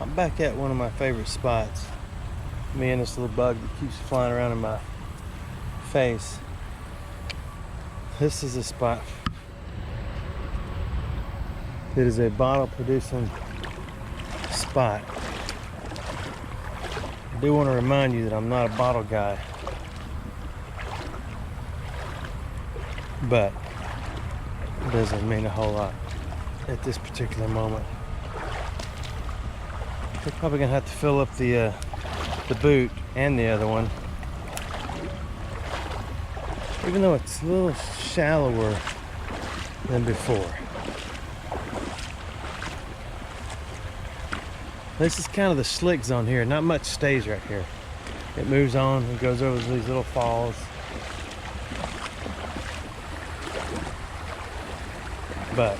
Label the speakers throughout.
Speaker 1: I'm back at one of my favorite spots. Me and this little bug that keeps flying around in my face. This is a spot. It is a bottle producing spot. I do want to remind you that I'm not a bottle guy, but it doesn't mean a whole lot at this particular moment. We're probably gonna have to fill up the boot and the other one, even though it's a little shallower than before. This is kind of the slick zone here. Not much stays right here. It moves on and goes over these little falls. But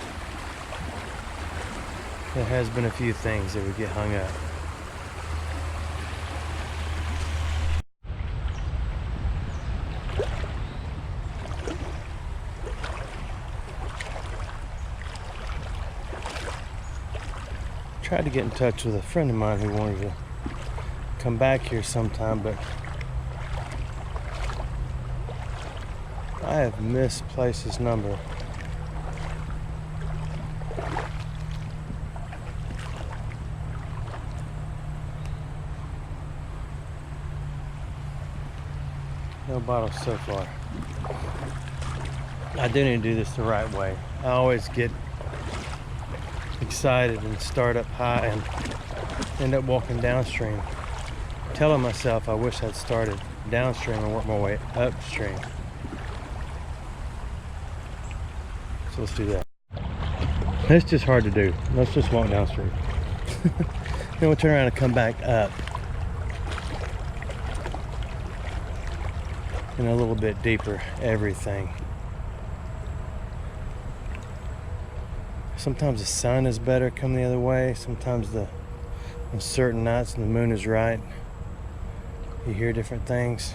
Speaker 1: there has been a few things that would get hung up. Tried to get in touch with a friend of mine who wanted to come back here sometime, but I have misplaced his number. No bottles so far. I do need to do this the right way. I always get excited and start up high and end up walking downstream, telling myself I wish I'd started downstream and worked my way upstream. So let's do that. It's just hard to do. Let's just walk downstream. Then we'll turn around and come back up and a little bit deeper everything. Sometimes the sun is better come the other way. Sometimes on certain nights when the moon is right, you hear different things.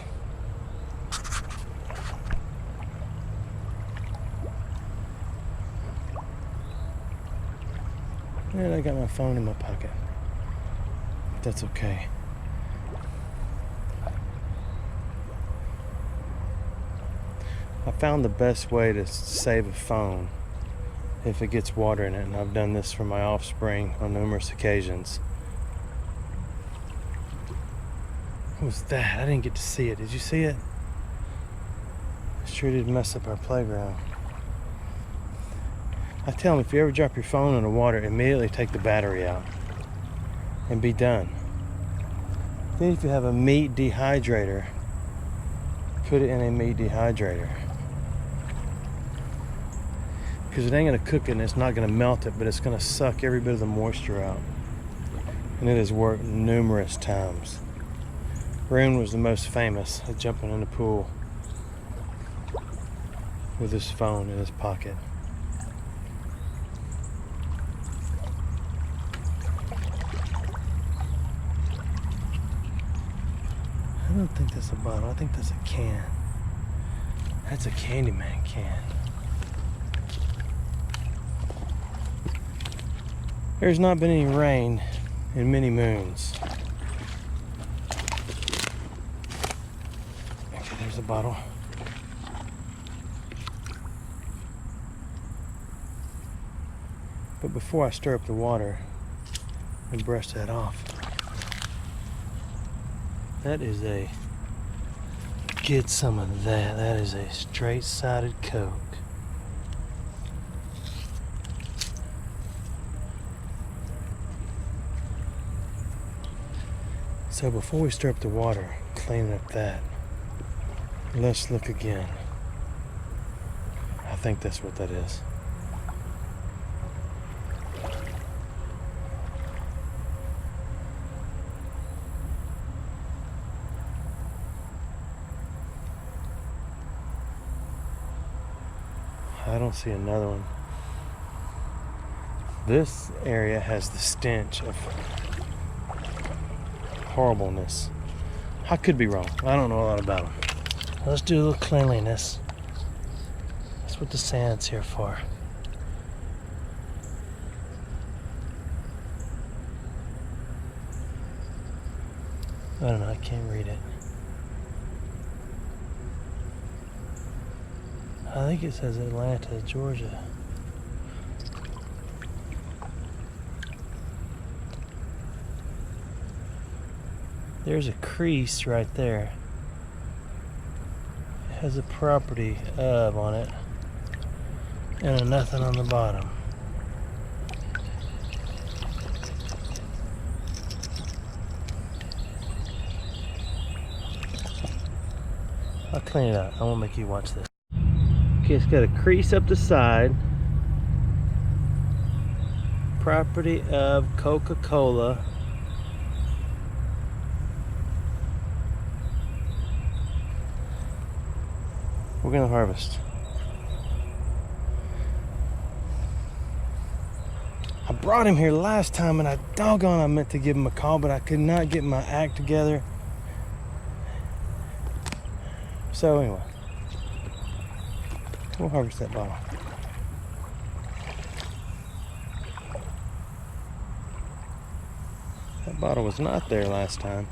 Speaker 1: And I got my phone in my pocket. That's okay. I found the best way to save a phone if it gets water in it, and I've done this for my offspring on numerous occasions. What was that? I didn't get to see it. Did you see it? It sure did mess up our playground. I tell them, if you ever drop your phone in the water, immediately take the battery out and be done. Then if you have a meat dehydrator, put it in a meat dehydrator. Because it ain't gonna cook it and it's not gonna melt it, but it's gonna suck every bit of the moisture out. And it has worked numerous times. Rune was the most famous at jumping in the pool with his phone in his pocket. I don't think that's a bottle, I think that's a can. That's a Candyman can. There's not been any rain in many moons. Okay, there's a bottle. But before I stir up the water and brush that off, that is a, get some of that. That is a straight-sided Coke. So before we stir up the water, cleaning up that, let's look again. I think that's what that is. I don't see another one. This area has the stench of horribleness. I could be wrong. I don't know a lot about them. Let's do a little cleanliness. That's what the sand's here for. I don't know, I can't read it. I think it says Atlanta, Georgia. There's a crease right there. It has a property of on it and a nothing on the bottom. I'll clean it out. I won't make you watch this. Okay, it's got a crease up the side. Property of Coca-Cola. We're gonna harvest. I brought him here last time and I meant to give him a call, but I could not get my act together. So anyway, we'll harvest that bottle. That bottle was not there last time.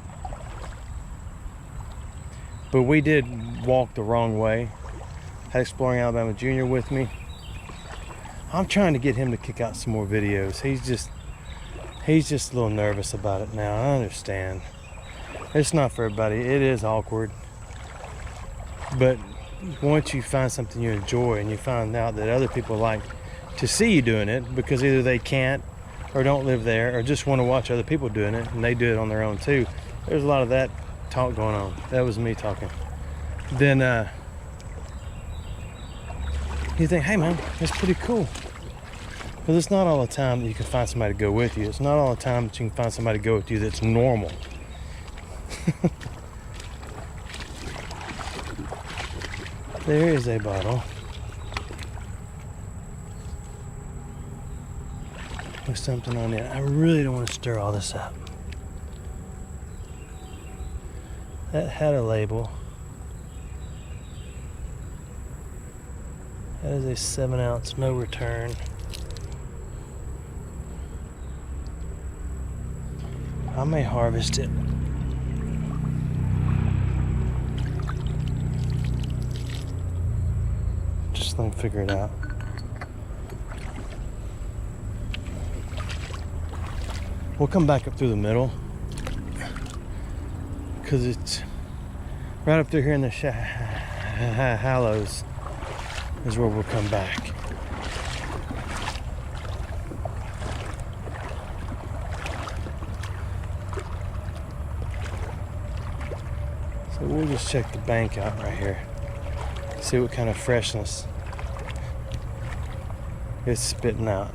Speaker 1: But we did walk the wrong way. Had Exploring Alabama Jr. with me. I'm trying to get him to kick out some more videos. He's just a little nervous about it now. I understand. It's not for everybody. It is awkward. But once you find something you enjoy and you find out that other people like to see you doing it because either they can't or don't live there or just want to watch other people doing it and they do it on their own too. There's a lot of that talk going on. That was me talking. Then you think, hey man, that's pretty cool. Because it's not all the time that you can find somebody to go with you. It's not all the time that you can find somebody to go with you that's normal. There is a bottle. With something on it. I really don't want to stir all this up. That had a label. That is a 7-ounce, no return. I may harvest it. Just let me figure it out. We'll come back up through the middle because it's right up through here in the hollows is where we'll come back. So we'll just check the bank out right here. See what kind of freshness it's spitting out.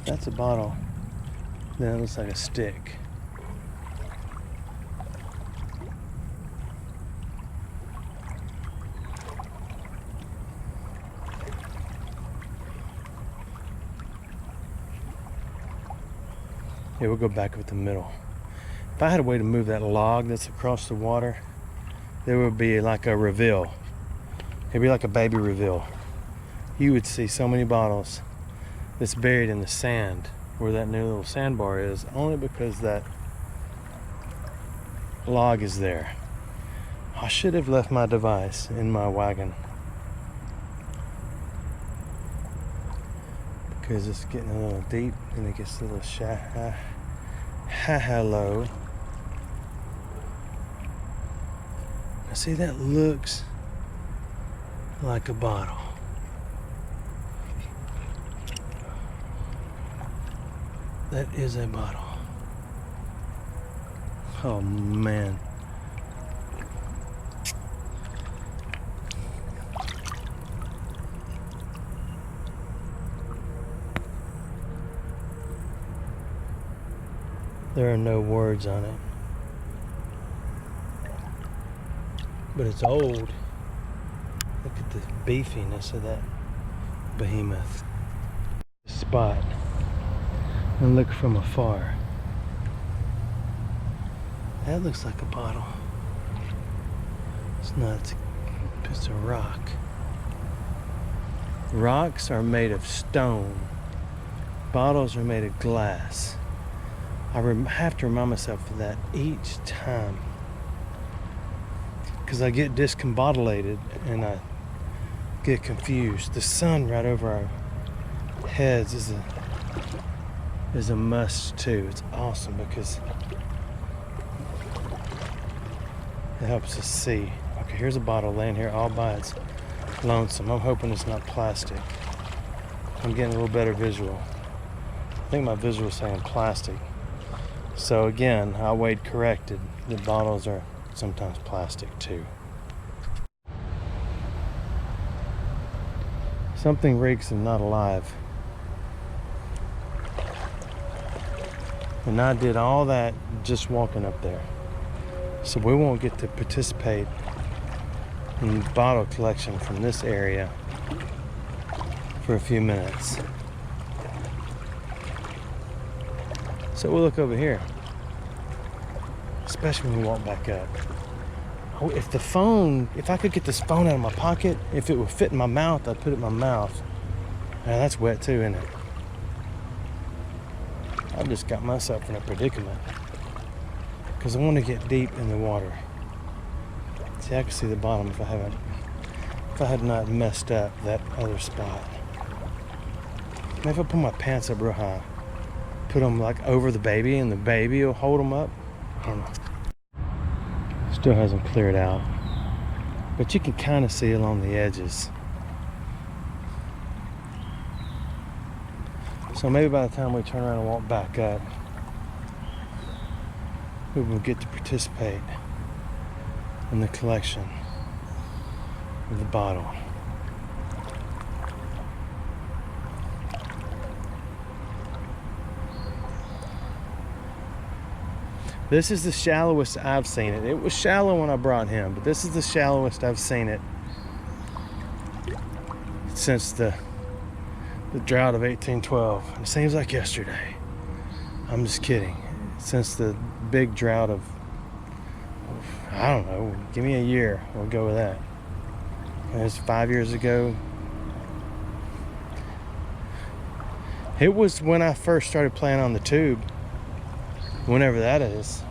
Speaker 1: That's a bottle. Then it looks like a stick. Yeah, we'll go back with the middle. If I had a way to move that log that's across the water, there would be like a reveal. It'd be like a baby reveal. You would see so many bottles that's buried in the sand where that new little sandbar is, only because that log is there. I should have left my device in my wagon because it's getting a little deep and it gets a little shallow. Now see, that looks like a bottle. That is a bottle. Oh man. There are no words on it. But it's old. Look at the beefiness of that behemoth. Spot. And look from afar. That looks like a bottle. It's not. It's It's a rock. Rocks are made of stone. Bottles are made of glass. I have to remind myself of that each time, because I get discombobulated and I get confused. The sun right over our heads is a must too. It's awesome because it helps us see. Okay, here's a bottle laying here all by its lonesome. I'm hoping it's not plastic. I'm getting a little better visual. I think my visual is saying plastic. So again, I weighed corrected. The bottles are sometimes plastic too. Something reeks of not alive. And I did all that just walking up there. So we won't get to participate in bottle collection from this area for a few minutes. So we'll look over here, especially when we walk back up. Oh, if I could get this phone out of my pocket, if it would fit in my mouth, I'd put it in my mouth. Man, that's wet too, isn't it? I've just got myself in a predicament because I want to get deep in the water. See, I can see the bottom if I had not messed up that other spot. Maybe if I put my pants up real high, put them like over the baby, and the baby will hold them up. I don't know. Still hasn't cleared out, but you can kind of see along the edges. So maybe by the time we turn around and walk back up, we will get to participate in the collection of the bottle. This is the shallowest I've seen it. It was shallow when I brought him, but this is the shallowest I've seen it since the drought of 1812. It seems like yesterday. I'm just kidding. Since the big drought of, I don't know, give me a year, we'll go with that. It was 5 years ago. It was when I first started playing on the tube, whenever that is.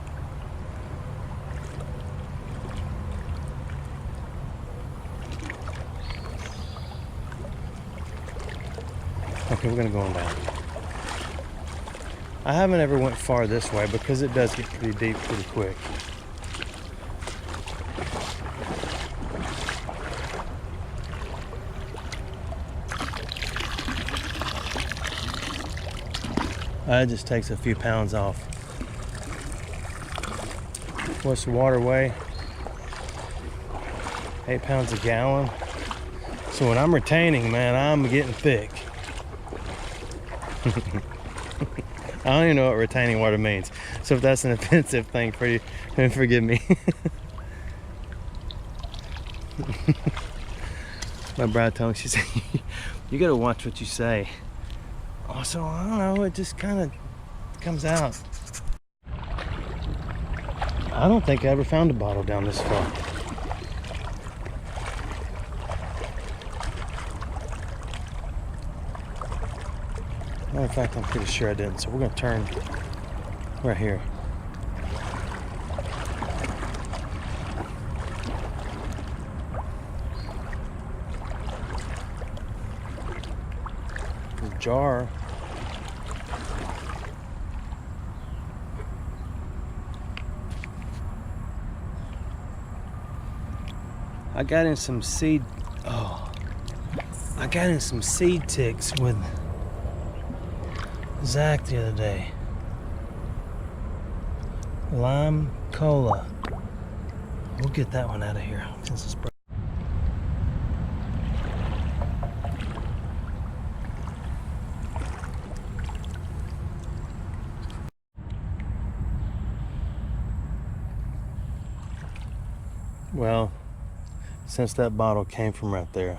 Speaker 1: Okay, we're gonna go on down. I haven't ever went far this way because it does get pretty deep pretty quick. It just takes a few pounds off. What's the water weigh? 8 pounds a gallon. So when I'm retaining, man, I'm getting thick. I don't even know what retaining water means. So if that's an offensive thing for you, then forgive me. My bride told me, she said, you gotta watch what you say. Oh, so I don't know, it just kind of comes out. I don't think I ever found a bottle down this far. Matter of fact, I'm pretty sure I didn't. So we're gonna turn right here. The jar. I got in some seed. Oh, I got in some seed ticks with Zach the other day. Lime cola. We'll get that one out of here since it's broken. Well, since that bottle came from right there,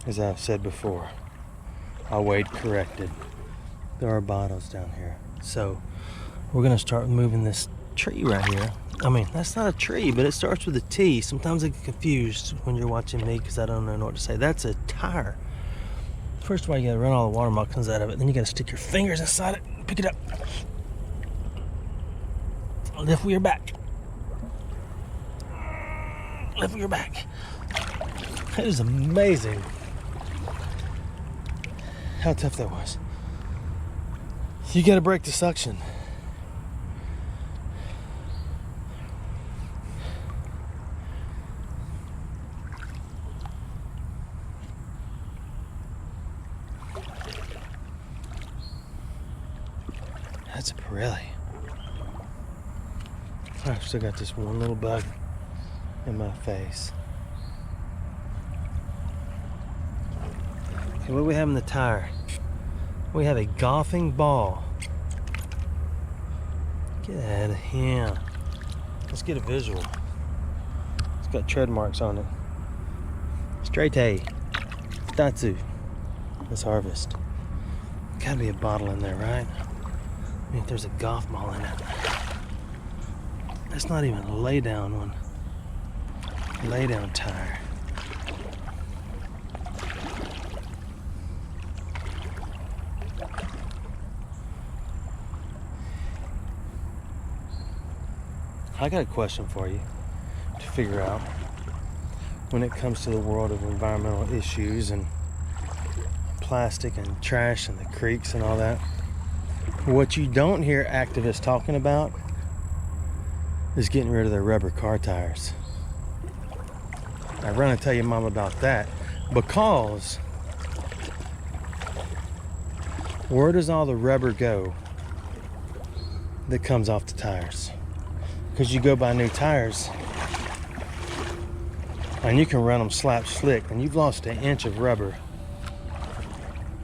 Speaker 1: as I've said before, I weighed corrected. There are bottles down here. So we're gonna start moving this tree right here I mean, that's not a tree, but it starts with a T. Sometimes I get confused when you're watching me because I don't know what to say. That's a tire. First of all, you gotta run all the water moccasins out of it. Then you gotta stick your fingers inside it and pick it up. Lift with your back. Lift with your back. It is amazing how tough that was. You gotta break the suction. That's a Pirelli. I've still got this one little bug in my face. Okay, what do we have in the tire? We have a golfing ball. Get out of here. Let's get a visual. It's got tread marks on it. Straight A. Datsu. Let's harvest. Gotta be a bottle in there, right? I mean, if there's a golf ball in it. That's not even a lay down one. Lay down tire. I got a question for you to figure out when it comes to the world of environmental issues and plastic and trash and the creeks and all that. What you don't hear activists talking about is getting rid of their rubber car tires. I run and tell your mom about that because where does all the rubber go that comes off the tires? Because you go buy new tires and you can run them slap slick and you've lost an inch of rubber.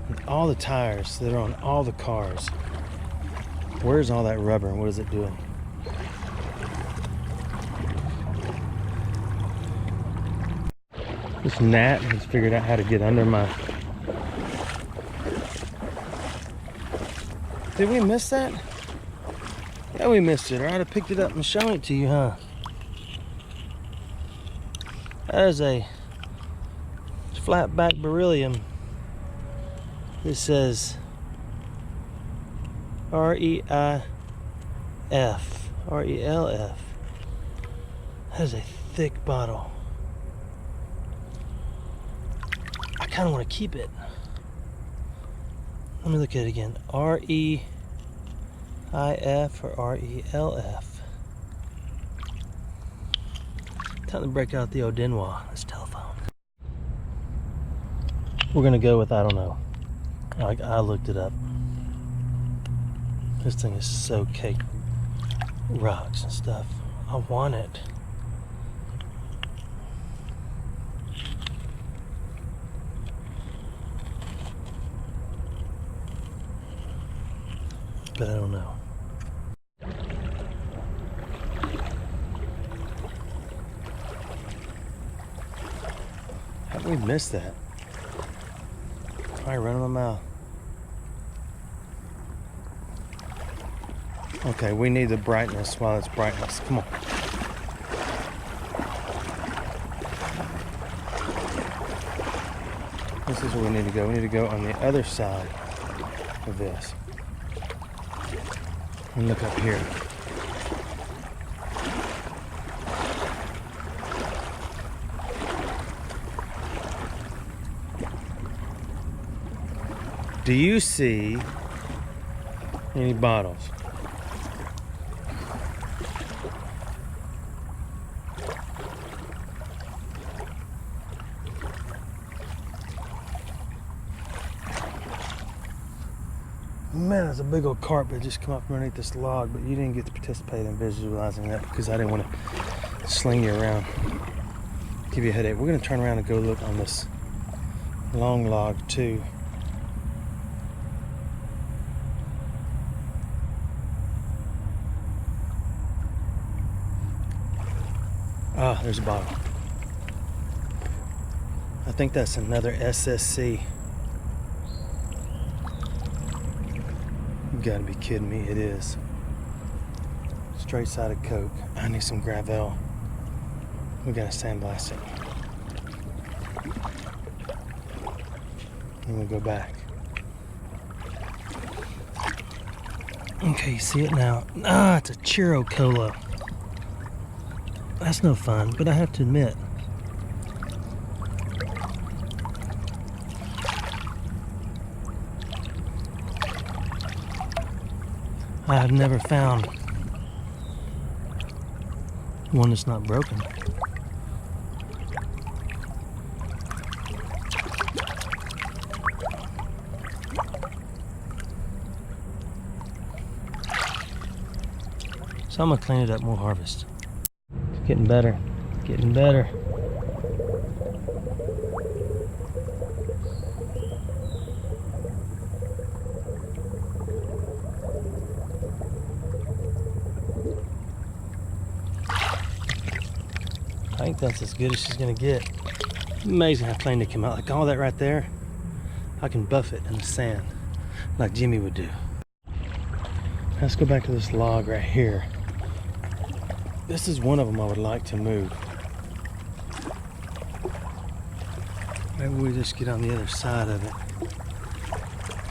Speaker 1: And all the tires that are on all the cars, where's all that rubber and what is it doing? This gnat has figured out how to get under my... Did we miss that? Yeah, we missed it, or I'd have picked it up and shown it to you, huh? That is a flatback beryllium. This says REIF, RELF. That is a thick bottle. I kind of want to keep it. Let me look at it again. REIF or RELF. Time to break out the Odinwa, this telephone. We're gonna go with, I don't know. I looked it up. This thing is so caked with rocks and stuff. I want it. But I don't know. How did we miss that? Probably running my mouth. Okay, we need the brightness while it's brightness. Come on. This is where we need to go. We need to go on the other side of this. And look up here. Do you see any bottles? Man, there's a big old carp that just come up from underneath this log, but you didn't get to participate in visualizing that because I didn't want to sling you around, give you a headache. We're going to turn around and go look on this long log too. Ah, there's a bottle. I think that's another SSC. You gotta be kidding me, it is. It's straight-sided Coke. I need some gravel. We gotta sandblast it. And we'll go back. Okay, you see it now. Ah, it's a churro cola. That's no fun, but I have to admit, I have never found one that's not broken. So I'm gonna clean it up and we'll harvest. It's getting better, getting better. I think that's as good as she's gonna get. Amazing how clean they came out. Like all that right there, I can buff it in the sand like Jimmy would do. Let's go back to this log right here. This is one of them I would like to move. Maybe we just get on the other side of it.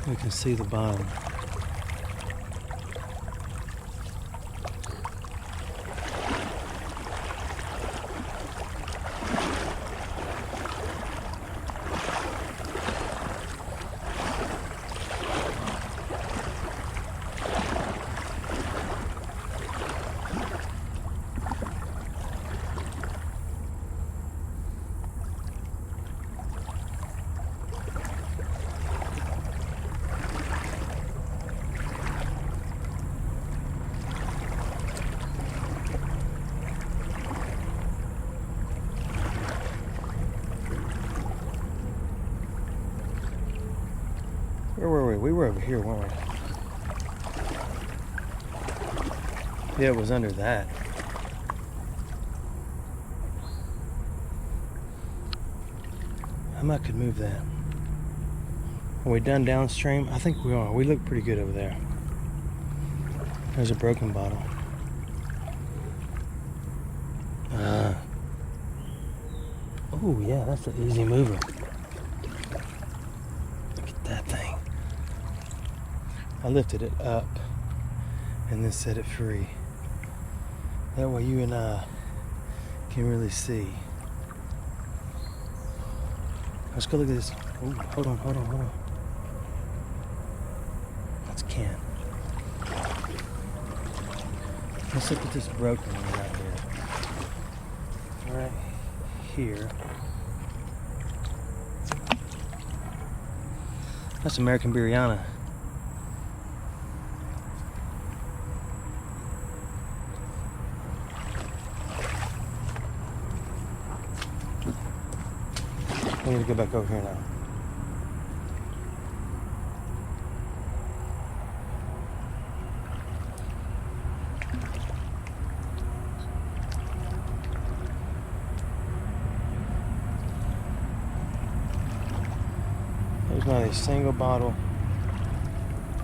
Speaker 1: We can see the bottom. Where were we? We were over here, weren't we? Yeah, it was under that. I might could move that. Are we done downstream? I think we are. We look pretty good over there. There's a broken bottle. Oh yeah, that's an easy mover. Look at that thing. I lifted it up and then set it free. That way you and I can really see. Let's go look at this. Ooh, hold on. That's Ken. Let's look at this broken one right here. Right here. That's American Biryana. We need to go back over here now. There's not a single bottle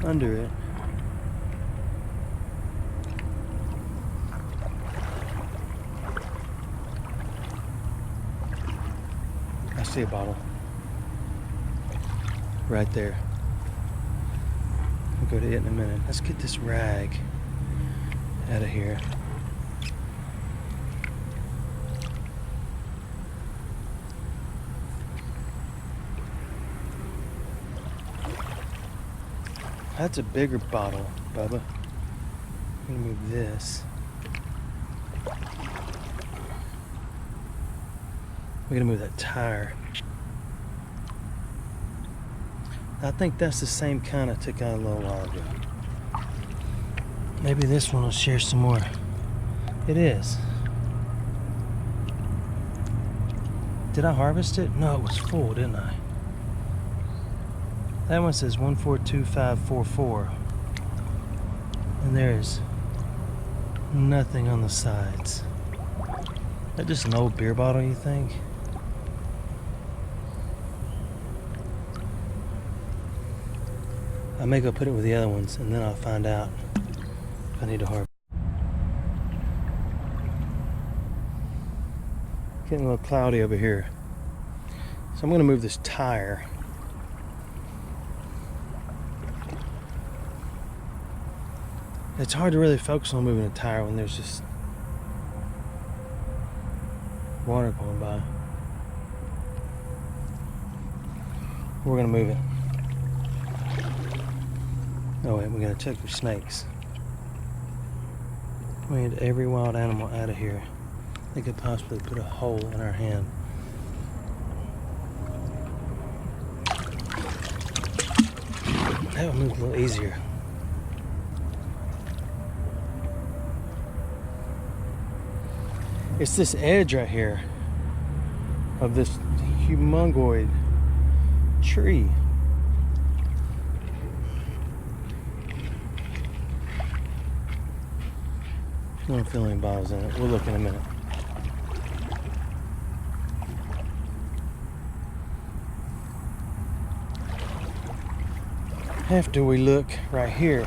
Speaker 1: under it. I see a bottle right there. We'll go to it in a minute. Let's get this rag out of here. That's a bigger bottle, Bubba. I'm gonna move this. We're gonna move that tire. I think that's the same kind I took out a little while ago. Maybe this one will share some more. It is. Did I harvest it? No, it was full, didn't I? That one says 142544. And there's nothing on the sides. Is that just an old beer bottle, you think? I may go put it with the other ones and then I'll find out if I need to harvest. Getting a little cloudy over here. So I'm going to move this tire. It's hard to really focus on moving a tire when there's just water going by. We're going to move it. Oh wait, we got to check for snakes. We need every wild animal out of here. They could possibly put a hole in our hand. That would move a little easier. It's this edge right here of this humongoid tree. I don't feel any bottles in it. We'll look in a minute. After we look right here.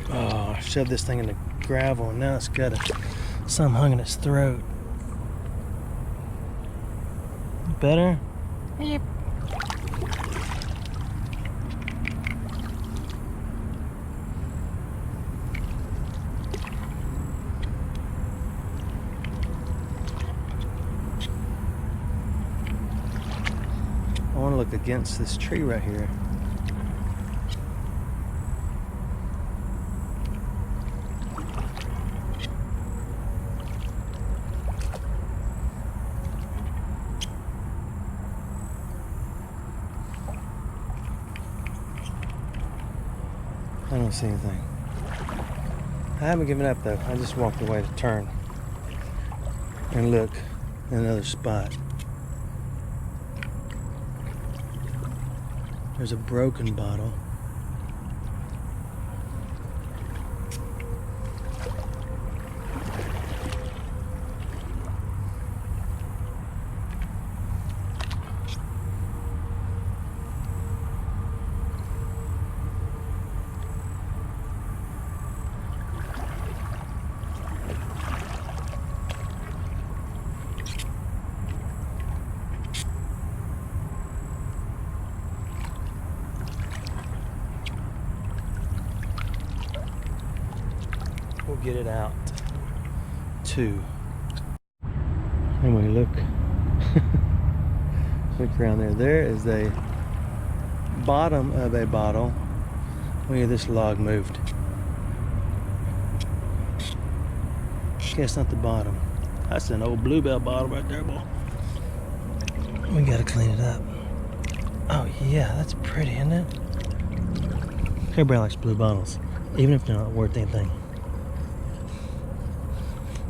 Speaker 1: Oh, I shoved this thing in the gravel and now it's got something hung in its throat. Better? Yep. I want to look against this tree right here. I don't see anything. I haven't given up though. I just walked away to turn and look in another spot. There's a broken bottle. We'll get it out too. Anyway, look. Look around there. There is a bottom of a bottle. Look at this log moved. Okay, it's not the bottom. That's an old Bluebell bottle right there, boy. We gotta clean it up. Oh yeah, that's pretty, isn't it? Everybody likes blue bottles, even if they're not worth anything.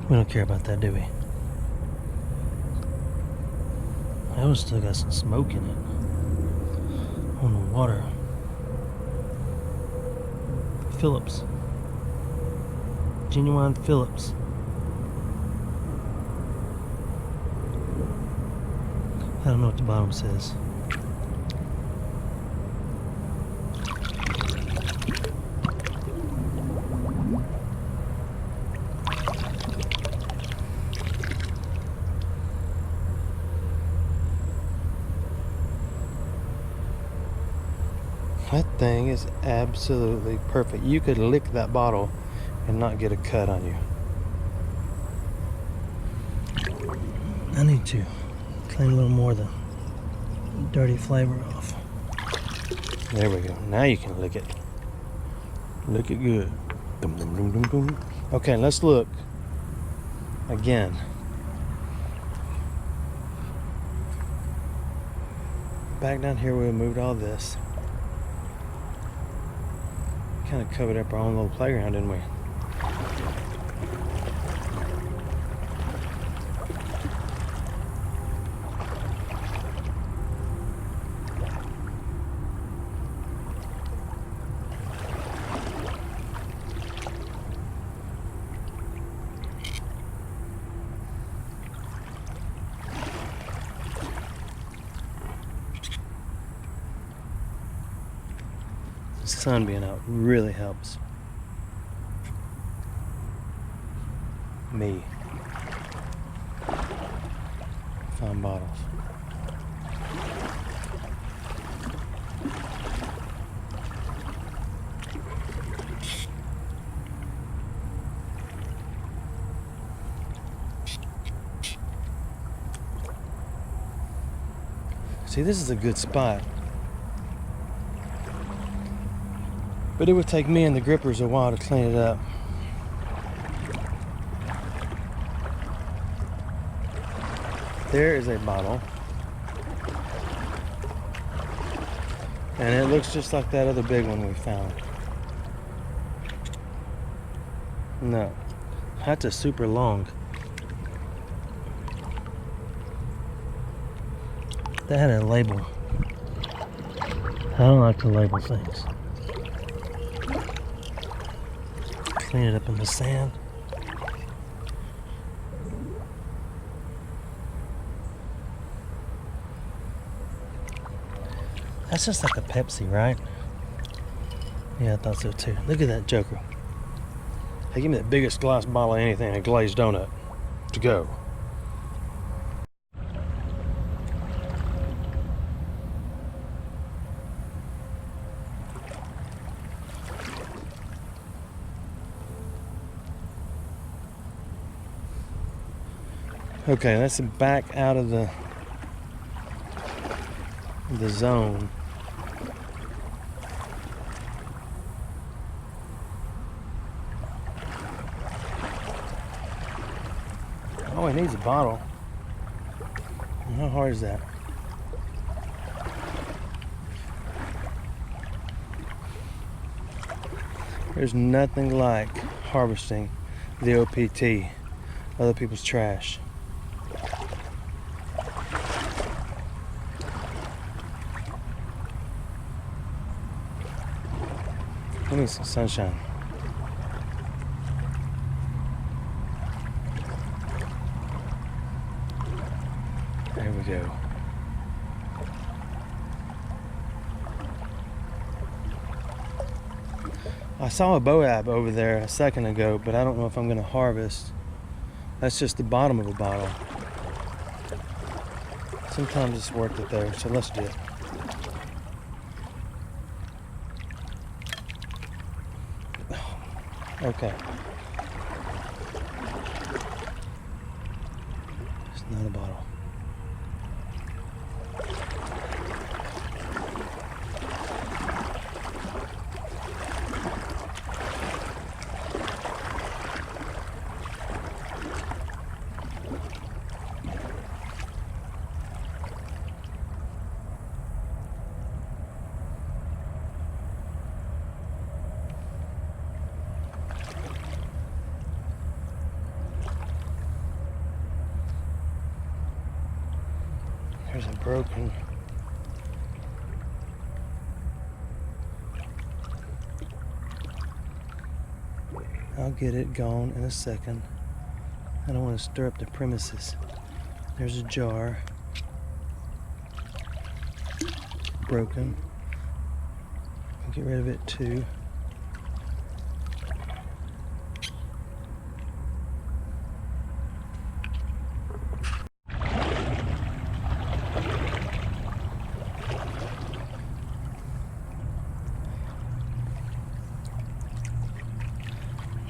Speaker 1: We don't care about that, do we? That one still got some smoke in it. On the water. Phillips. Genuine Phillips. I don't know what the bottom says. That thing is absolutely perfect. You could lick that bottle and not get a cut on you. I need to clean a little more of the dirty flavor off. There we go. Now you can lick it. Lick it good. Dum, dum, dum, dum, dum. Okay, let's look again. Back down here we moved all this. Kind of covered up our own little playground, didn't we? The sun being out really helps me. find bottles. See, this is a good spot. But it would take me and the grippers a while to clean it up. There is a bottle. And it looks just like that other big one we found. No, that's a super long. That had a label. I don't like to label things. Clean it up in the sand. That's just like a Pepsi, right? Yeah, I thought so too. Look at that joker. Hey, give me the biggest glass bottle of anything, a glazed donut. To go. Okay, that's back out of the zone. Oh, he needs a bottle. How hard is that? There's nothing like harvesting the OPT, other people's trash. We need some sunshine. There we go. I saw a boab over there a second ago, but I don't know if I'm going to harvest. That's just the bottom of a bottle. Sometimes it's worth it though, so let's do it. Okay. It's not a bottle. There's a broken. I'll get it gone in a second. I don't want to stir up the premises. There's a jar. Broken. I'll get rid of it too.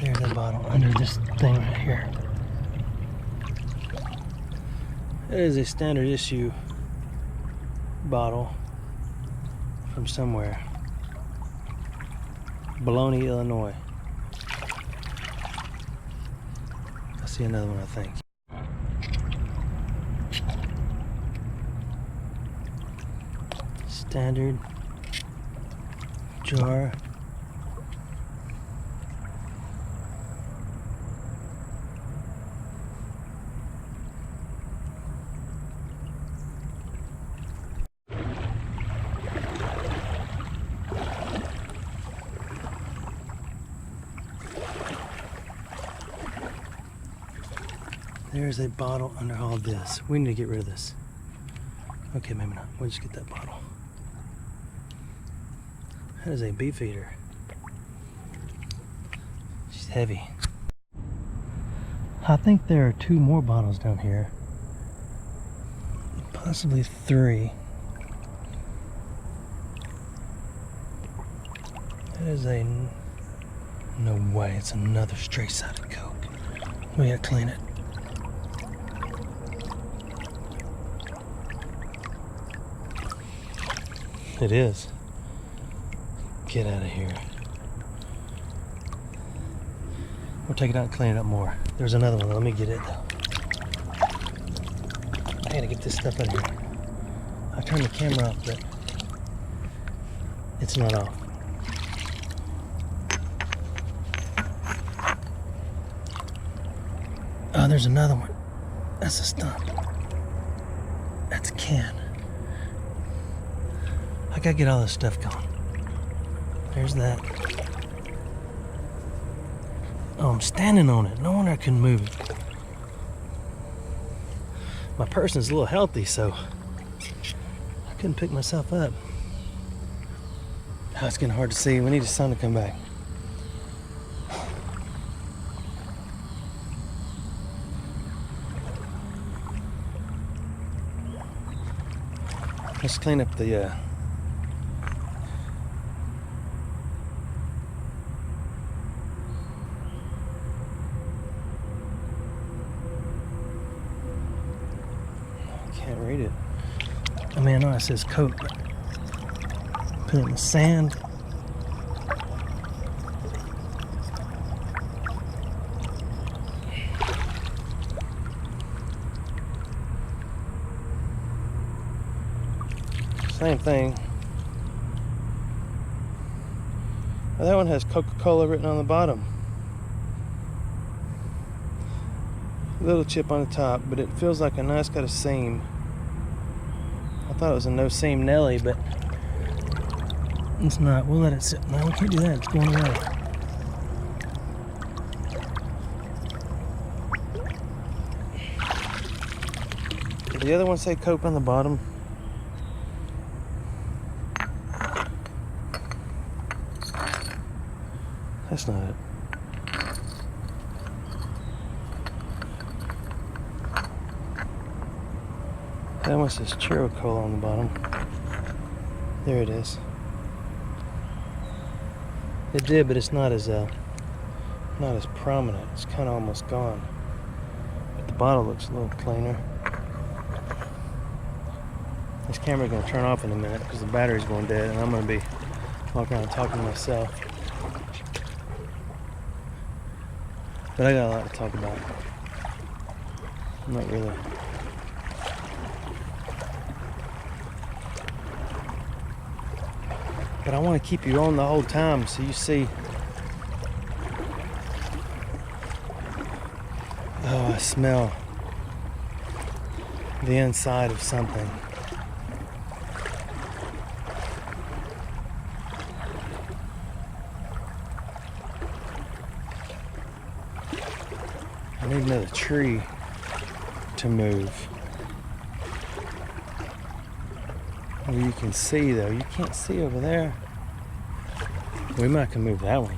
Speaker 1: There's a bottle under this thing right here. It is a standard issue bottle from somewhere. Bologna, Illinois. I see another one, I think. Standard jar. There's a bottle under all this. We need to get rid of this. Okay, maybe not. We'll just get that bottle. That is a beef eater. She's heavy. I think there are two more bottles down here. Possibly 3. That is a... no way, it's another straight-sided Coke. We gotta clean it. It is. Get out of here. We'll take it out and clean it up more. There's another one. Let me get it though. I gotta get this stuff out of here. I turned the camera off, but it's not off. Oh, there's another one. That's a stump. That's a can. I gotta get all this stuff going. There's that. Oh, I'm standing on it. No wonder I couldn't move it. My person's a little healthy, so I couldn't pick myself up. Oh, it's getting hard to see. We need the sun to come back. Let's clean up the can't read it. I mean, I know it says Coke, but put it in the sand. Same thing. Well, that one has Coca-Cola written on the bottom. Little chip on the top, but it feels like a nice got a seam. I thought it was a no seam Nelly, but it's not. We'll let it sit. No, we can't do that. It's going away. Did the other one say Coke on the bottom? That's not it. That one says Churro Cola on the bottom. There it is. It did, but it's not as prominent. It's kind of almost gone. But the bottle looks a little cleaner. This camera's going to turn off in a minute because the battery's going dead, and I'm going to be walking around talking to myself. But I got a lot to talk about. Not really. But I want to keep you on the whole time so you see. Oh, I smell the inside of something. I need another tree to move. Well, you can see though. You can't see over there. We might can move that one.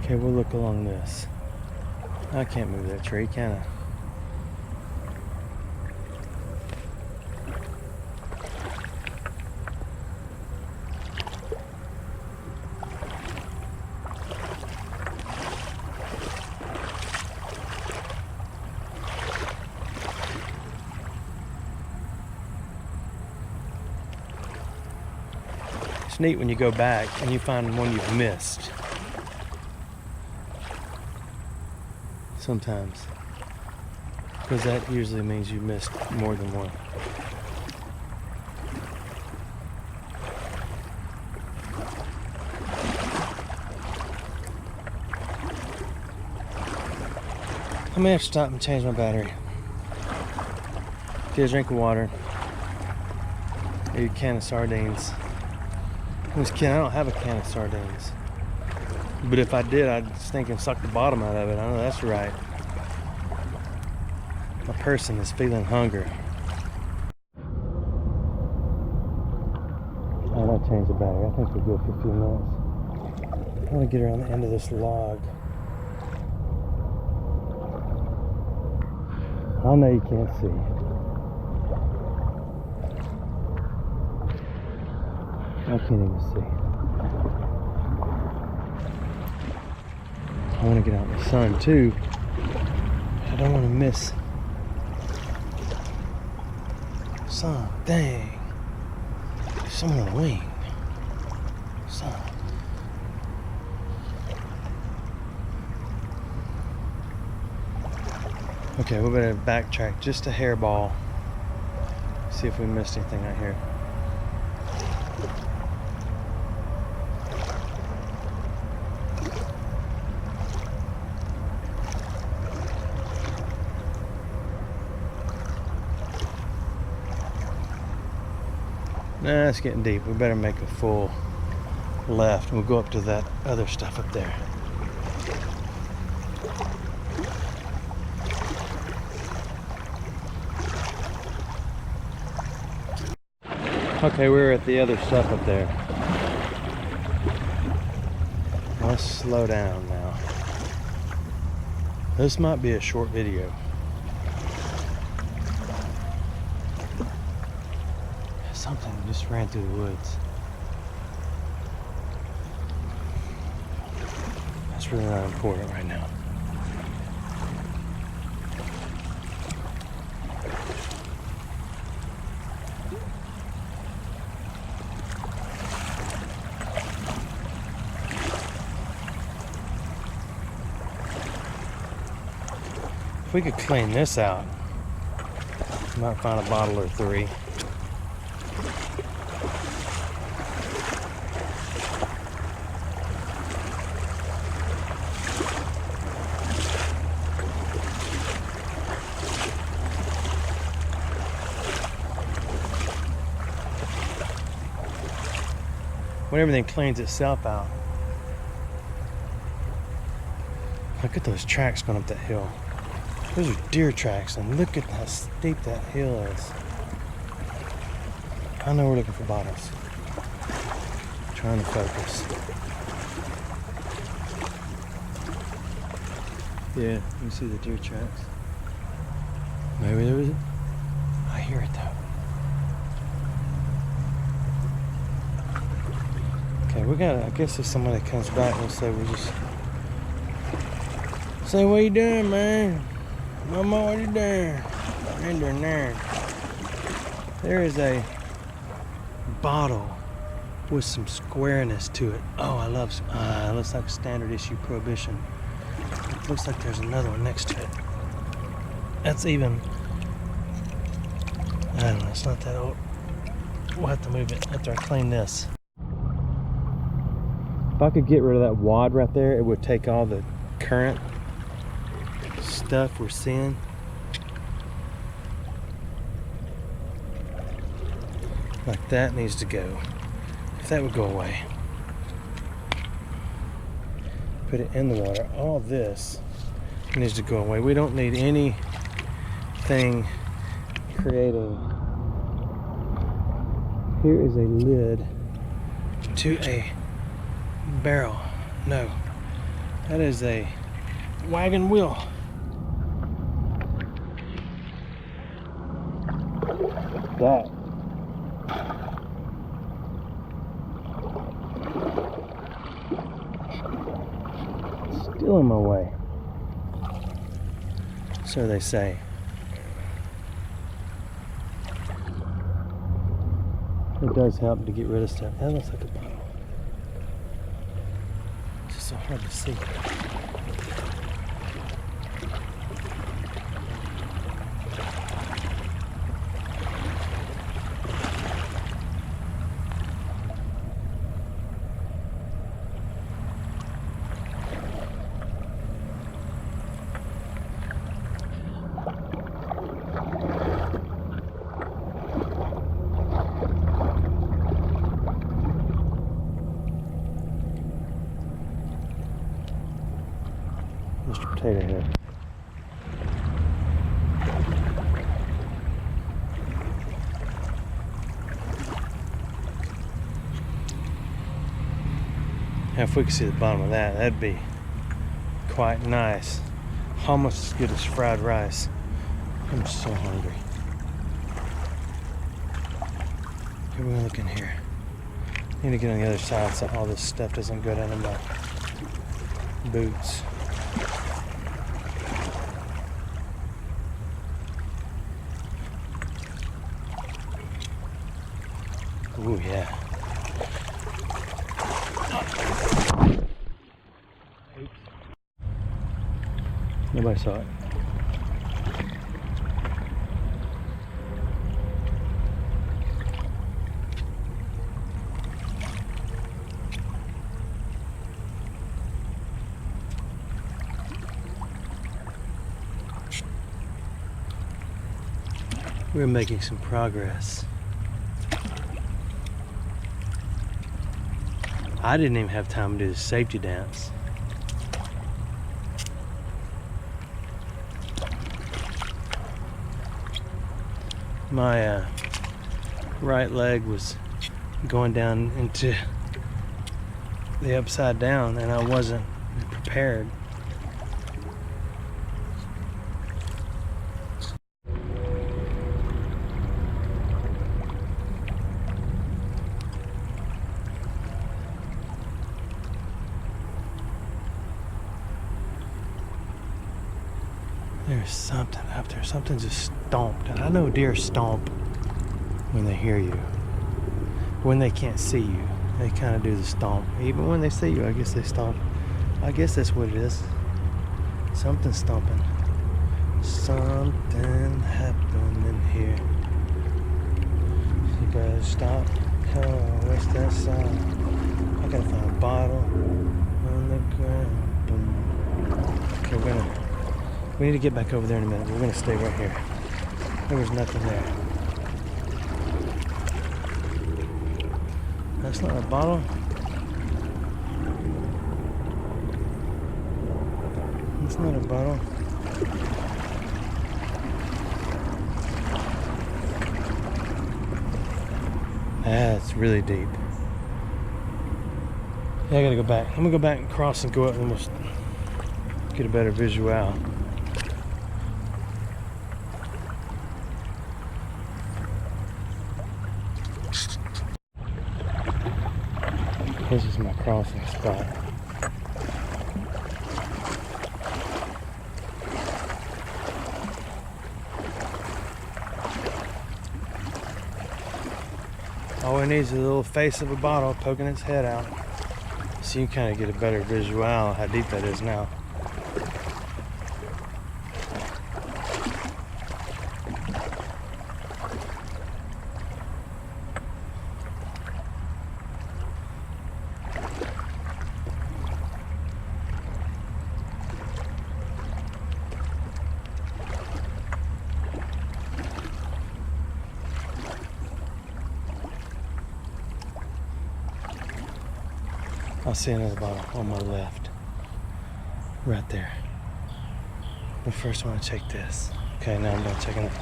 Speaker 1: Okay, we'll look along this. I can't move that tree, can I? It's neat when you go back and you find one you've missed. Sometimes. Because that usually means you missed more than one. I may have to stop and change my battery. Get a drink of water. Maybe a can of sardines. I don't have a can of sardines. But if I did, I'd stink and suck the bottom out of it. I know that's right. A person is feeling hunger. I gotta change the battery. I think we're good for a few minutes. want to get around the end of this log. I know you can't see. I can't even see. I want to get out in the sun too. I don't want to miss sun. Dang. Someone on the wing. Sun. Okay, we better backtrack just a hairball. See if we missed anything out here. Nah, it's getting deep. We better make a full left. We'll go up to that other stuff up there. Okay, we're at the other stuff up there. Let's slow down now. This might be a short video. Something just ran through the woods. That's really not important right now. If we could clean this out, we might find a bottle or three. When everything cleans itself out. Look at those tracks going up that hill. Those are deer tracks, and look at how steep that hill is. I know we're looking for bottles. Trying to focus. Yeah, you see the deer tracks. Maybe there was it. I hear it though. Okay, we got. I guess if somebody comes back, we'll say we just say, "What you doing, man? Mama, what you doing?" And they're there. There is a bottle with some squareness to it. Oh, I love. It looks like standard issue Prohibition. It looks like there's another one next to it. That's even. I don't know. It's not that old. We'll have to move it after I clean this. If I could get rid of that wad right there, it would take all the current stuff we're seeing. Like that needs to go. If that would go away. Put it in the water. All this needs to go away. We don't need anything creating. Here is a lid to a barrel. No, that is a wagon wheel. That. Still in my way. So they say. It does help to get rid of stuff. That looks like a bottle. It's just so hard to see. Mr. Potato Head. Now if we could see the bottom of that, that'd be quite nice. Almost as good as fried rice. I'm so hungry. Here, we're looking here. I need to get on the other side so all this stuff doesn't go down in my boots. Ooh, yeah. Oops. Nobody saw it. We're making some progress. I didn't even have time to do the safety dance. My right leg was going down into the upside down and I wasn't prepared. There's something up there. Something just stomped. And I know deer stomp when they hear you. When they can't see you, they kind of do the stomp. Even when they see you, I guess they stomp. I guess that's what it is. Something's stomping. Something happened in here. You better stop. Oh, what's that sound? I gotta find a bottle on the ground. Boom. Okay, we need to get back over there in a minute. We're gonna stay right here. There was nothing there. That's not a bottle. It's not a bottle. That's really deep. Yeah, I gotta go back. I'm gonna go back and cross and go up and we'll get a better visual. This is my crossing spot. All it needs is a little face of a bottle poking its head out. So you can kind of get a better visual of how deep that is now. I see another bottle on my left. Right there. But first I want to check this. Okay, now I'm done checking it.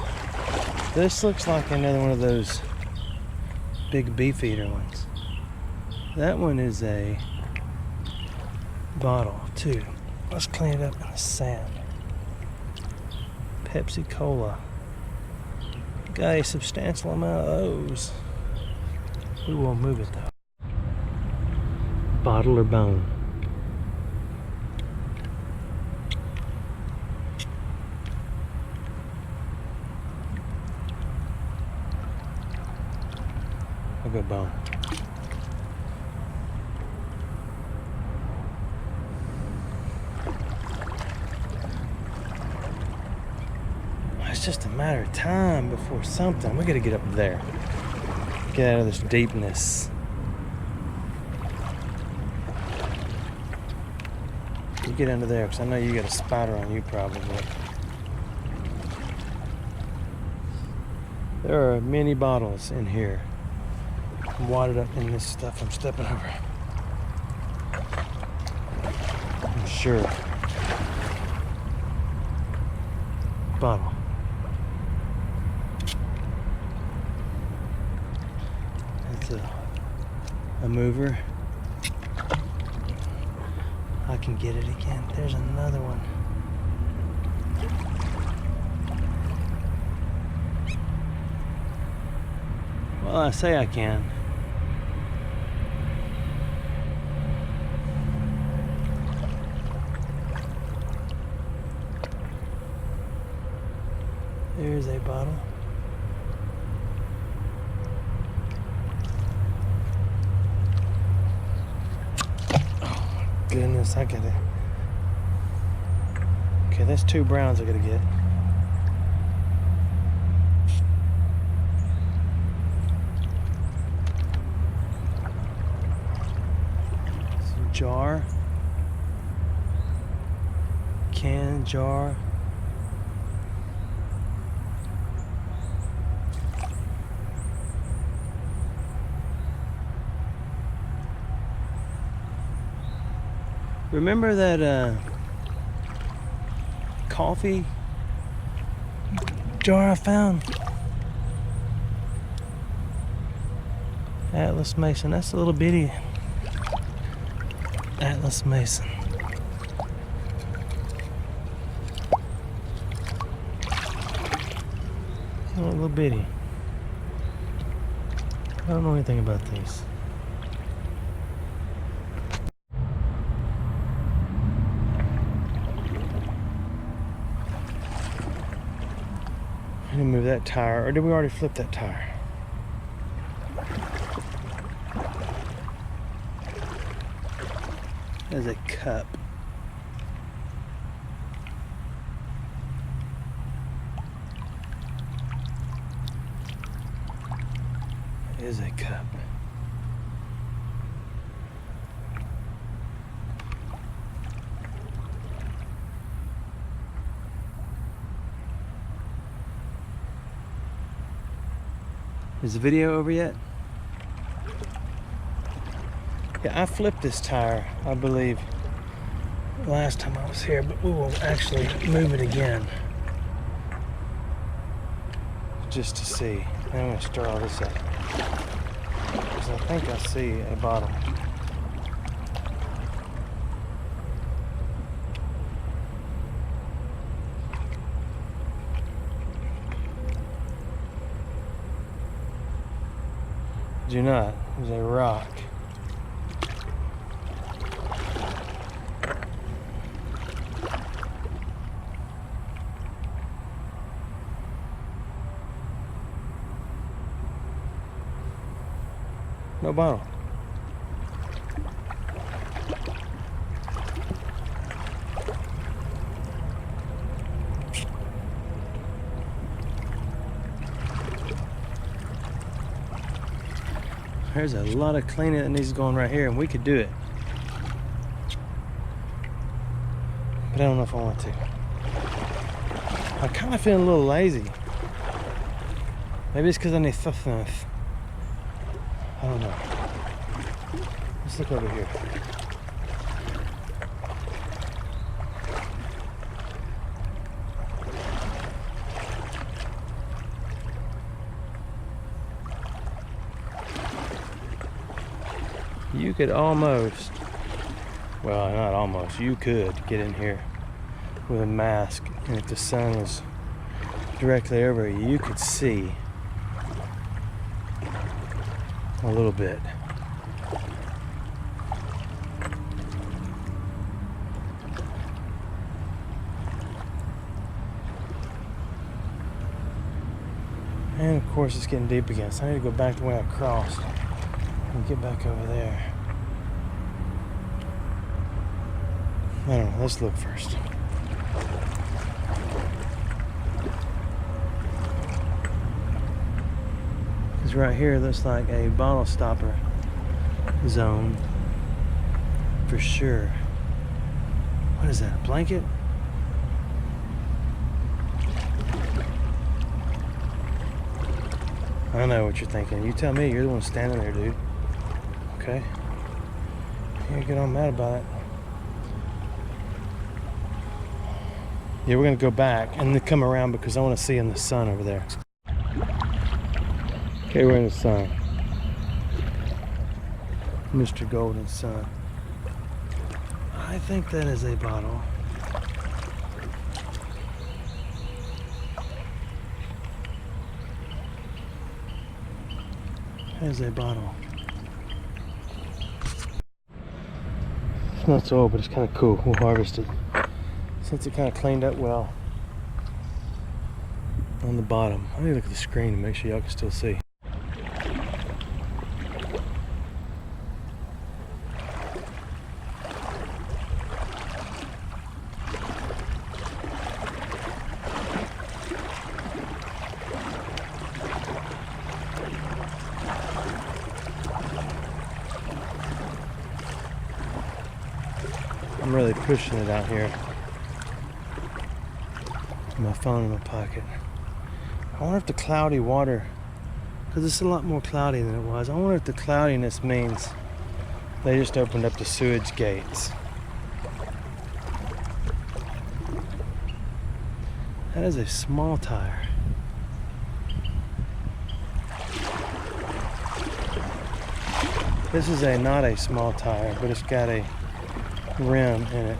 Speaker 1: This looks like another one of those big beef eater ones. That one is a bottle too. Let's clean it up in the sand. Pepsi Cola. Got a substantial amount of those. We won't move it though. Bottle or bone? I'll go bone. It's just a matter of time before something. We gotta get up there. Get out of this deepness. You get under there, because I know you got a spider on you probably. There are many bottles in here. I'm wadded up in this stuff I'm stepping over. I'm sure. Bottle. It's a mover. I can get it again. There's another one. Well, I say I can. There's a bottle. Oh my goodness, I gotta. Okay, that's 2 browns I gotta get. Some jar. Can, jar. Remember that coffee jar I found? Atlas Mason. That's a little bitty Atlas Mason. A little bitty. I don't know anything about these. I didn't move that tire, or did we already flip that tire? There's a cup. It is a cup. Is the video over yet? Yeah, I flipped this tire, I believe, last time I was here, but we will actually move it again. Just to see. I'm going to stir all this up. Because I think I see a bottle. Do not. There's a rock. No bottle. There's a lot of cleaning that needs going right here, and we could do it. But I don't know if I want to. I'm kind of feeling a little lazy. Maybe it's because I need something. I don't know. Let's look over here. You could almost, well, not almost, you could get in here with a mask, and if the sun was directly over you, you could see a little bit. And of course it's getting deep again, so I need to go back the way I crossed and get back over there. I don't know, let's look first. Because right here looks like a bottle stopper zone for sure. What is that, a blanket? I know what you're thinking. You tell me, you're the one standing there, dude. Okay? You ain't get all mad about it. Yeah, we're gonna go back and then come around because I want to see in the sun over there. Okay, we're in the sun. Mr. Golden Sun. I think that is a bottle. There's a bottle. It's not so old, but it's kind of cool. We'll harvest it. Since it kind of cleaned up well on the bottom. I need to look at the screen to make sure y'all can still see. I'm really pushing it out here. My phone in my pocket. I wonder if the cloudy water, because it's a lot more cloudy than it was. I wonder if the cloudiness means they just opened up the sewage gates. That is a small tire. This is not a small tire, but it's got a rim in it.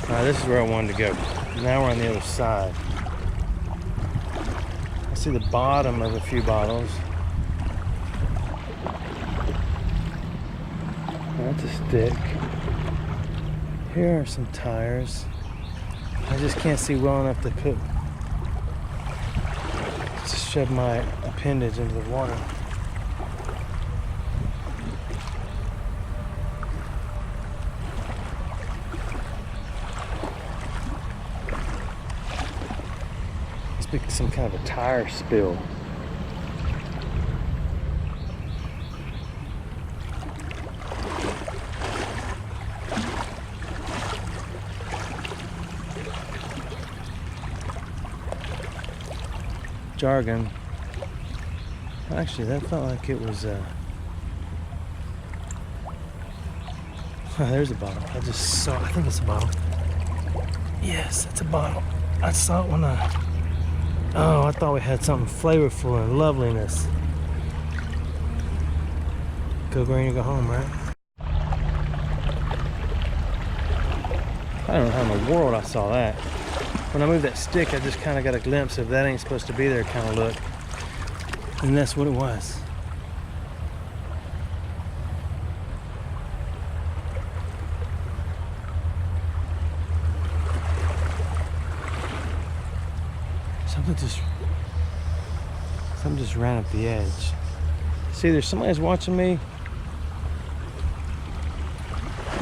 Speaker 1: Alright, this is where I wanted to go. Now we're on the other side. I see the bottom of a few bottles. That's a stick. Here are some tires. I just can't see well enough to put shove my appendage into the water. Must be some kind of a tire spill. Jargon. Actually, that felt like it was oh, there's a bottle. I just saw, I think it's a bottle. Yes, it's a bottle. I saw it when oh, I thought we had something flavorful and loveliness. Go green or go home, right? I don't know how in the world I saw that. When I moved that stick, I just kind of got a glimpse of that ain't supposed to be there kind of look. And that's what it was. Something just ran up the edge. See, there's somebody that's watching me.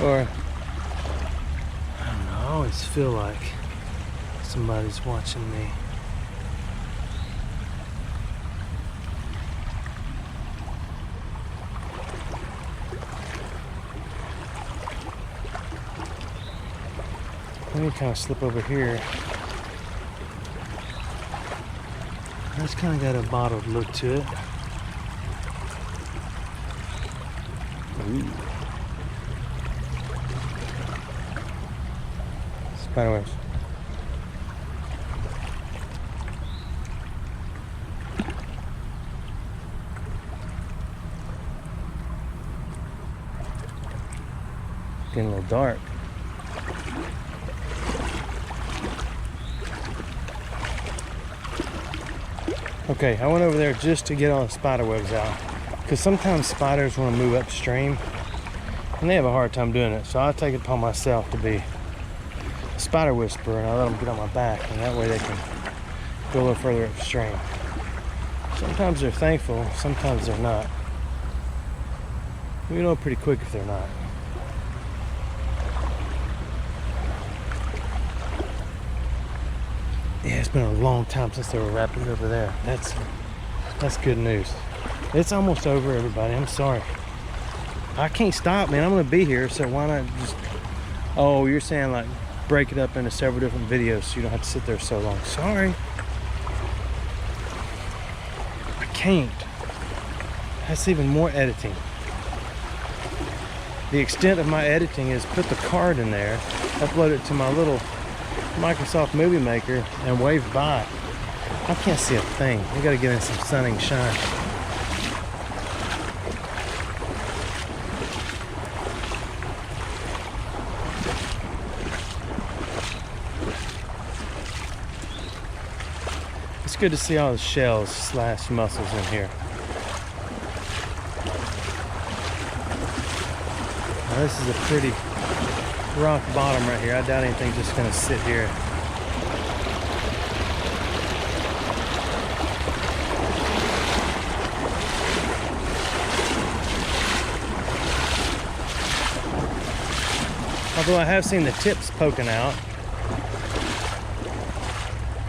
Speaker 1: Or, I don't know, I always feel like somebody's watching me. Let me kind of slip over here. That's kind of got a bottled look to it. Ooh. Spiderwebs. Getting a little dark. Okay, I went over there just to get all the spider webs out, because sometimes spiders want to move upstream and they have a hard time doing it, so I take it upon myself to be a spider whisperer, and I let them get on my back, and that way they can go a little further upstream. Sometimes they're thankful, sometimes they're not. We know pretty quick if they're not. Yeah, it's been a long time since they were wrapping over there. That's good news. It's almost over, everybody. I'm sorry. I can't stop, man. I'm gonna be here, so why not just... Oh, you're saying like break it up into several different videos so you don't have to sit there so long. Sorry. I can't. That's even more editing. The extent of my editing is put the card in there, upload it to my little Microsoft Movie Maker, and wave by. I can't see a thing. We gotta get in some sun and shine. It's good to see all the shells slash mussels in here. Now this is a pretty rock bottom right here. I doubt anything's just gonna sit here. Although I have seen the tips poking out.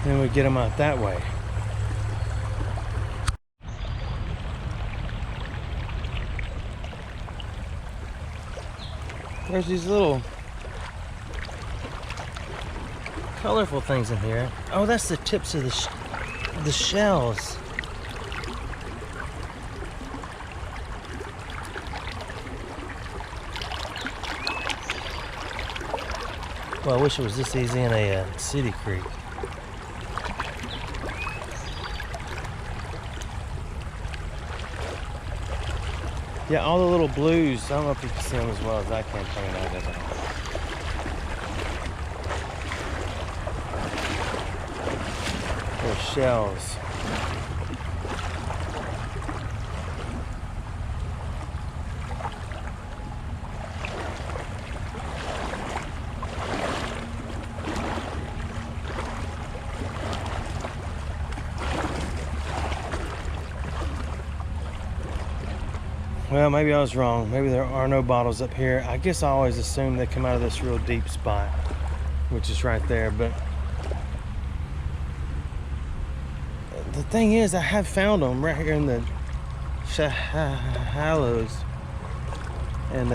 Speaker 1: Then we get them out that way. There's these little colorful things in here. Oh, that's the tips of the shells. Well, I wish it was this easy in a city creek. Yeah, all the little blues. I don't know if you can see them as well as I can coming out of it. They're shells. Well, maybe I was wrong. Maybe there are no bottles up here. I guess I always assume they come out of this real deep spot, which is right there. But the thing is, I have found them right here in the shallows. And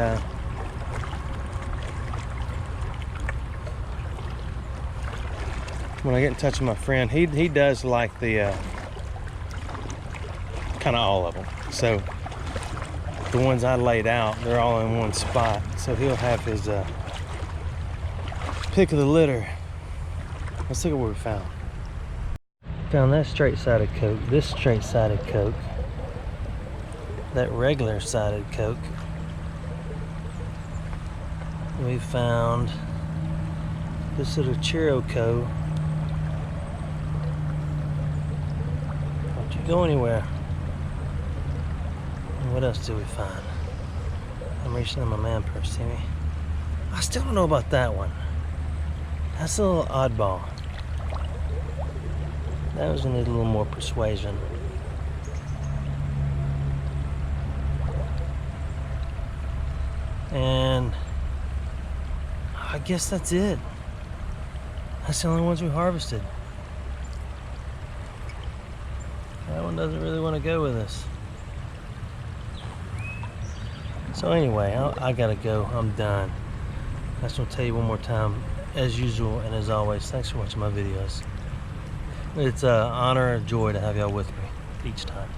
Speaker 1: when I get in touch with my friend, he does like the kind of all of them. So the ones I laid out, they're all in one spot. So he'll have his pick of the litter. Let's look at what we found. Found that straight-sided coke, this straight-sided coke, that regular-sided coke. We found this little Chirico. Don't you go anywhere. What else do we find? I'm reaching in my man purse, see me? I still don't know about that one. That's a little oddball. That was gonna need a little more persuasion. And I guess that's it. That's the only ones we harvested. That one doesn't really want to go with us. So anyway, I gotta go. I'm done. I just want to tell you one more time, as usual and as always, thanks for watching my videos. It's an honor and joy to have y'all with me each time.